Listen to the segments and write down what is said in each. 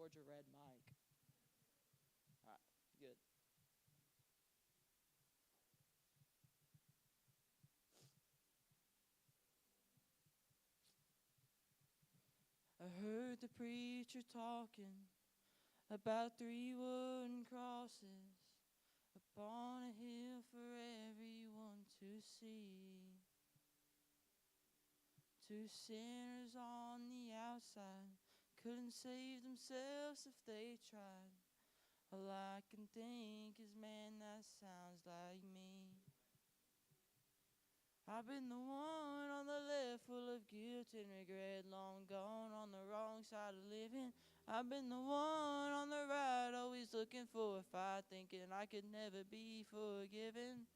towards your red mic. All right, good. I heard the preacher talking about 3 wooden crosses upon a hill for everyone to see. 2 sinners on the outside couldn't save themselves if they tried. All I can think is, man, that sounds like me. I've been the one on the left, full of guilt and regret, long gone on the wrong side of living. I've been the one on the right, always looking for a fight, thinking I could never be forgiven.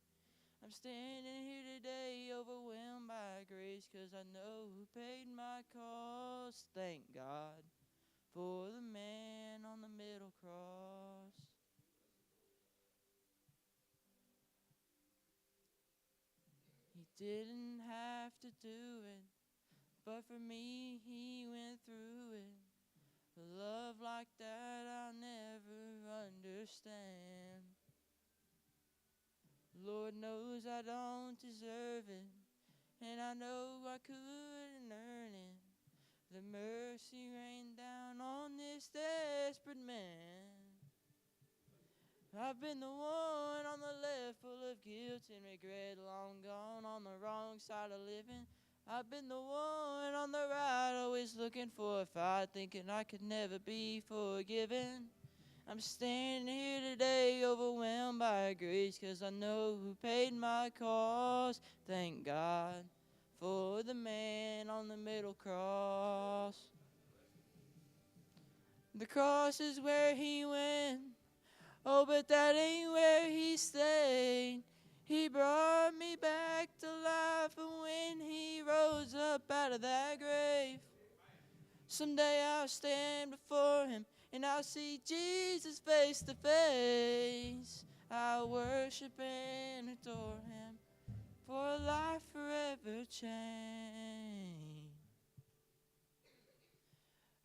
I'm standing here today, overwhelmed by grace, 'cause I know who paid my cost. Thank God for the man on the middle cross. He didn't have to do it, but for me he went through it. A love like that I'll never understand. Lord knows I don't deserve it, and I know I couldn't earn it. The mercy rained down on this desperate man. I've been the one on the left, full of guilt and regret, long gone on the wrong side of living. I've been the one on the right, always looking for a fight, thinking I could never be forgiven. I'm standing here today, overwhelmed by grace, 'cause I know who paid my cost. Thank God for the man on the middle cross. The cross is where he went. Oh, but that ain't where he stayed. He brought me back to life, and when he rose up out of that grave, someday I'll stand before him, and I'll see Jesus face to face. I'll worship and adore him for a life forever changed.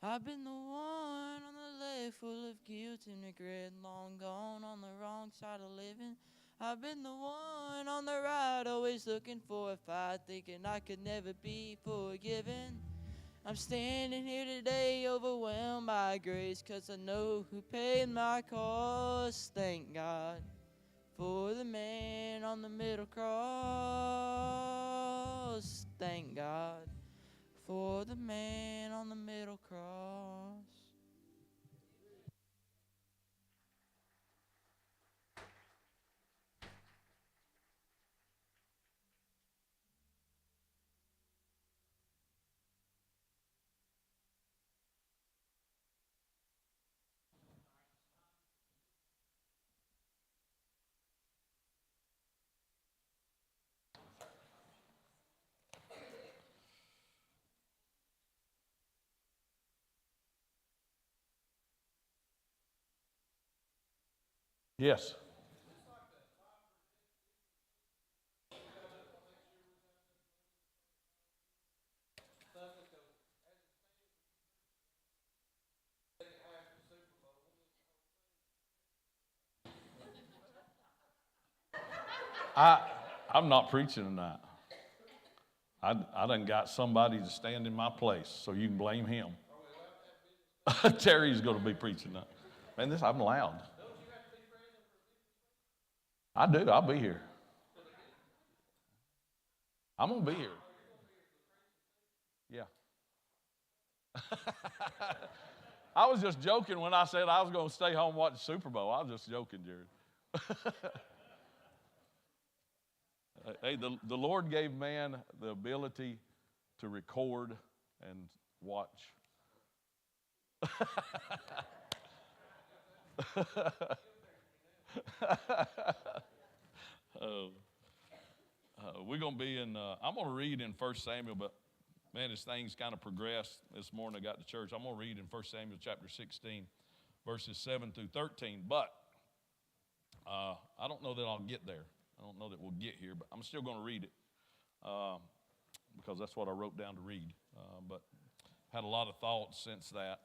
I've been the one on the left, full of guilt and regret, long gone on the wrong side of living. I've been the one on the right, always looking for a fight, thinking I could never be forgiven. I'm standing here today, overwhelmed by grace, 'cause I know who paid my cost. Thank God for the man on the middle cross. Thank God for the man on the middle cross. Yes. I'm not preaching tonight. I done got somebody to stand in my place, so you can blame him. Terry's going to be preaching tonight. Man, I'm loud. I do. I'll be here. I'm going to be here. Yeah. I was just joking when I said I was going to stay home and watch the Super Bowl. I was just joking, Jared. Hey, the Lord gave man the ability to record and watch. We're going to be in, I'm going to read in 1 Samuel, but man, as things kind of progressed this morning, I got to church. I'm going to read in 1 Samuel chapter 16, verses 7 through 13, but I don't know that I'll get there. I don't know that we'll get here, but I'm still going to read it because that's what I wrote down to read. But had a lot of thoughts since that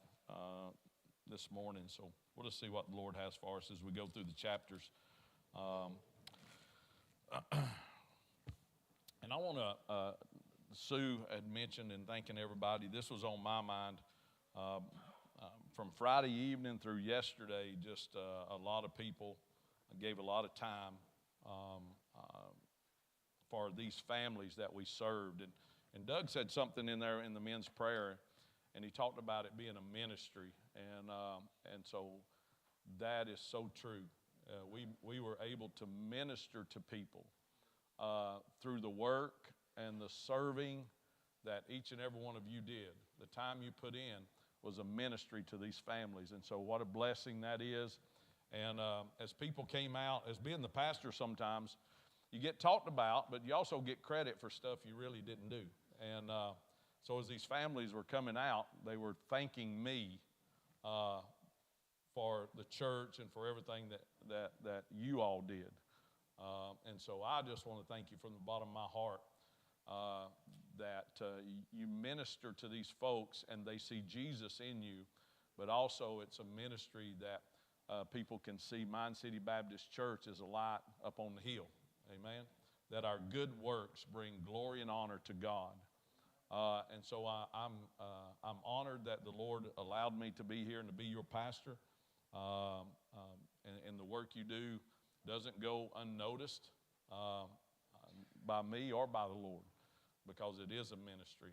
this morning. So we'll just see what the Lord has for us as we go through the chapters. And I want to, Sue had mentioned, and thanking everybody, this was on my mind from Friday evening through yesterday. Just a lot of people gave a lot of time for these families that we served. And Doug said something in there in the men's prayer, and he talked about it being a ministry. And so that is so true. We were able to minister to people through the work and the serving that each and every one of you did. The time you put in was a ministry to these families. And so what a blessing that is. And as people came out, as being the pastor sometimes, you get talked about, but you also get credit for stuff you really didn't do. And so as these families were coming out, they were thanking me for the church and for everything that you all did. And so I just want to thank you from the bottom of my heart that you minister to these folks and they see Jesus in you, but also it's a ministry that people can see Mine City Baptist Church as a light up on the hill. Amen. That our good works bring glory and honor to God. And so I'm honored that the Lord allowed me to be here and to be your pastor. And the work you do doesn't go unnoticed by me or by the Lord, because it is a ministry.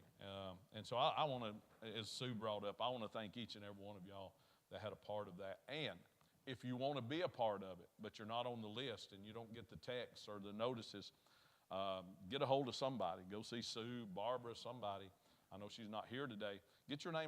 And so I want to, as Sue brought up, I want to thank each and every one of y'all that had a part of that. And if you want to be a part of it, but you're not on the list and you don't get the texts or the notices, get a hold of somebody. Go see Sue, Barbara, somebody. I know she's not here today. Get your name